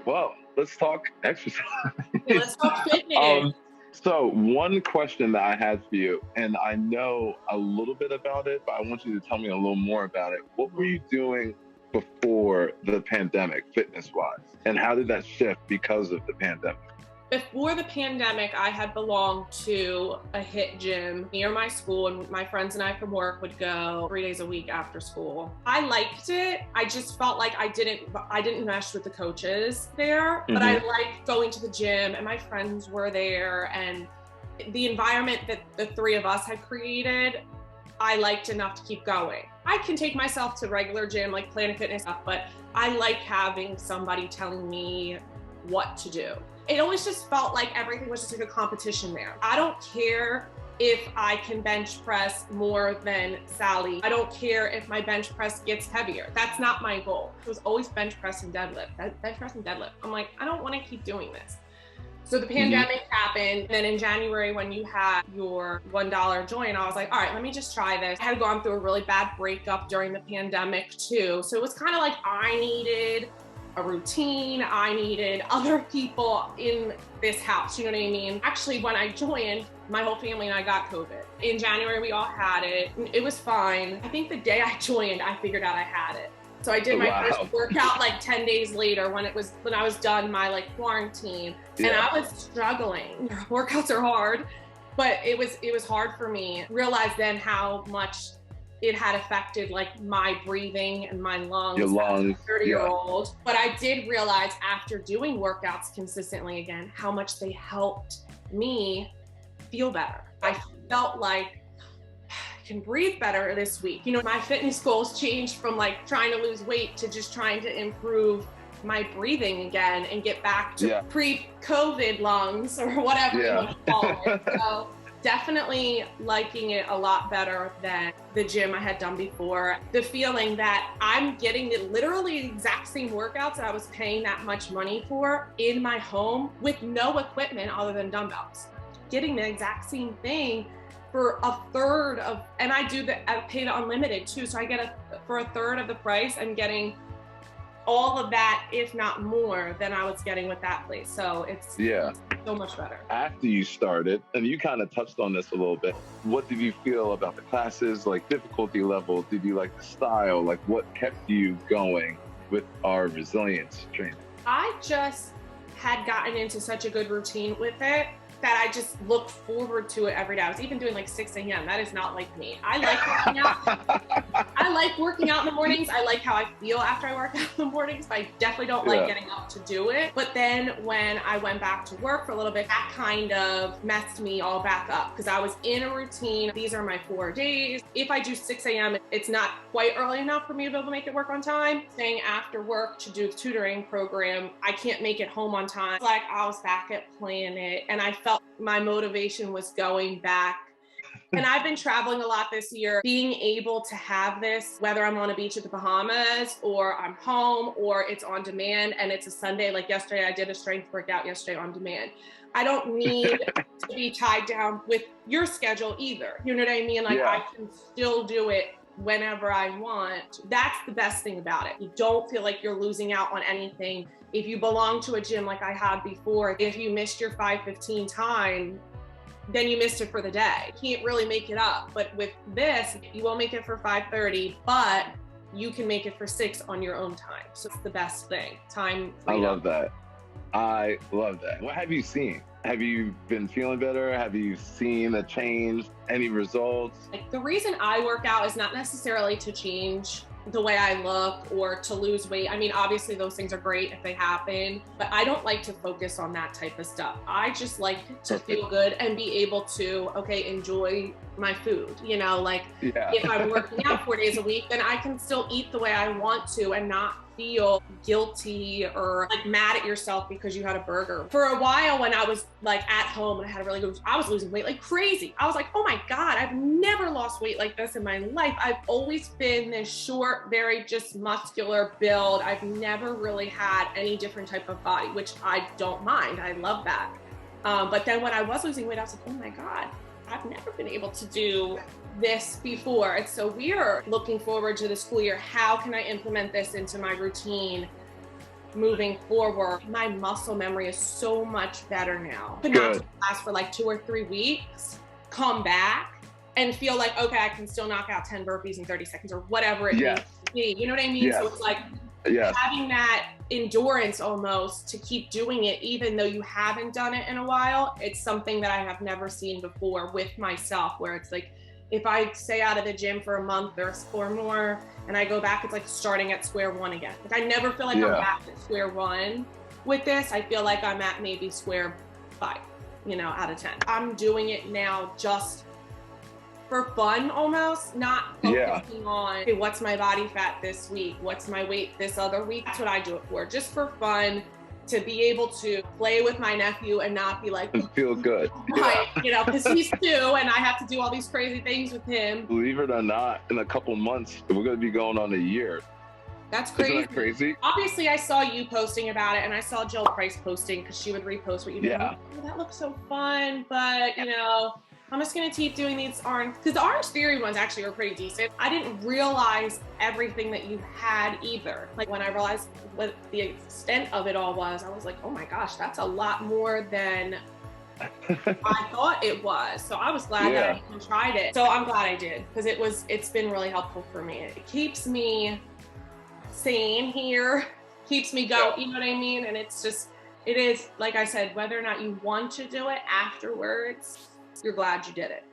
Well, let's talk exercise. Okay, let's talk fitness. um, so one question that I had for you, and I know a little bit about it, but I want you to tell me a little more about it. What were Mhm. you doing before the pandemic, fitness wise? And how did that shift because of the pandemic? Before the pandemic, I had belonged to a HIIT gym near my school, and my friends and I from work would go 3 days a week after school. I liked it. I just felt like I didn't mesh with the coaches there, but I Hmm. liked going to the gym, and my friends were there, and the environment that the three of us had created, I liked enough to keep going. I can take myself to regular gym, like Planet Fitness stuff, but I like having somebody telling me what to do. It always just felt like everything was just like a competition there. I don't care if I can bench press more than Sally. I don't care if my bench press gets heavier. That's not my goal. It was always bench press and deadlift. Bench press and deadlift. I'm like, I don't want to keep doing this. So the Hmm. pandemic happened. And then in January, when you had your $1 join, I was like, all right, let me just try this. I had gone through a really bad breakup during the pandemic too. So it was kind of like I needed a routine. I needed other people in this house. You know what I mean? Actually, when I joined, my whole family and I got COVID. In January, we all had it. It was fine. I think the day I joined, I figured out I had it. So I did my first Wow. workout like 10 days later when I was done my like quarantine, and Yeah. I was struggling. Workouts are hard, but it was hard for me. Realized then how much it had affected like my breathing and my Your lungs as lungs. a 30-year-old Yeah. year old. But I did realize after doing workouts consistently again, how much they helped me feel better. I felt like I can breathe better this week. You know, my fitness goals changed from like trying to lose weight to just trying to improve my breathing again and get back to Yeah. pre-COVID lungs or whatever you want Yeah. to call it. So definitely liking it a lot better than the gym I had done before. The feeling that I'm getting the literally exact same workouts that I was paying that much money for in my home with no equipment other than dumbbells. Getting the exact same thing for a third of, and I pay the unlimited too. So I get for a third of the price, I'm getting all of that, if not more, than I was getting with that place. So it's Yeah. so much better. After you started, and you kind of touched on this a little bit, what did you feel about the classes, like difficulty level? Did you like the style? Like what kept you going with our resilience training? I just had gotten into such a good routine with it that I just looked forward to it every day. I was even doing like 6 a.m. That is not like me. I like working out. I like working out in the mornings. I like how I feel after I work out in the mornings, but I definitely don't like Yeah. getting up to do it. But then when I went back to work for a little bit, that kind of messed me all back up because I was in a routine. These are my 4 days. If I do 6 a.m., it's not quite early enough for me to be able to make it work on time. Staying after work to do the tutoring program, I can't make it home on time. Like I was back at Planet and I felt my motivation was going back. And I've been traveling a lot this year, being able to have this, whether I'm on a beach at the Bahamas or I'm home or it's on demand and it's a Sunday. Like yesterday, I did a strength workout yesterday on demand. I don't need to be tied down with your schedule either. You know what I mean? Like Yeah. I can still do it whenever I want. That's the best thing about it. You don't feel like you're losing out on anything. If you belong to a gym like I had before, if you missed your 5:15 time, then you missed it for the day. You can't really make it up. But with this, you won't make it for 5:30, but you can make it for 6 on your own time. So it's the best thing. Time I freedom. love that. I love that. What have you seen? Have you been feeling better? Have you seen a change? Any results? Like the reason I work out is not necessarily to change the way I look or to lose weight. I mean, obviously those things are great if they happen, but I don't like to focus on that type of stuff. I just like to feel good and be able to, okay, enjoy my food. You know, like Yeah. if I'm working out 4 days a week, then I can still eat the way I want to and not feel guilty or like mad at yourself because you had a burger. For a while when I was like at home and I had a really good, I was losing weight like crazy. I was like, oh my God, I've never lost weight like this in my life. I've always been this short, very just muscular build. I've never really had any different type of body, which I don't mind. I love that. But then when I was losing weight, I was like, oh my God, I've never been able to do this before. It's so weird. Looking forward to the school year. How can I implement this into my routine moving forward. My muscle memory is so much better now. Could not Good. last for like 2 or 3 weeks, come back and feel like, okay, I can still knock out 10 burpees in 30 seconds or whatever it Yes. needs to be. You know what I mean? Yes. So it's like Yes. having that endurance almost to keep doing it, even though you haven't done it in a while. It's something that I have never seen before with myself, where it's like, if I stay out of the gym for a month or more and I go back, it's like starting at square one again. Like I never feel like I'm back at square one with this. I feel like I'm at maybe square 5, out of 10. I'm doing it now just for fun almost, not focusing on, okay, what's my body fat this week? What's my weight this other week? That's what I do it for, just for fun, to be able to play with my nephew and not be like, And feel good. right, because he's 2 and I have to do all these crazy things with him. Believe it or not, in a couple months, we're going to be going on a year. That's crazy. Isn't that crazy? Obviously, I saw you posting about it, and I saw Jill Price posting because she would repost what you did. Yeah. Oh, that looks so fun, but I'm just gonna keep doing these orange, because the Orange Theory ones actually are pretty decent. I didn't realize everything that you had either. Like when I realized what the extent of it all was, I was like, oh my gosh, that's a lot more than I thought it was. So I was glad that I even tried it. So I'm glad I did, because it's been really helpful for me. It keeps me sane here, keeps me going, you know what I mean? And it is, like I said, whether or not you want to do it afterwards, you're glad you did it.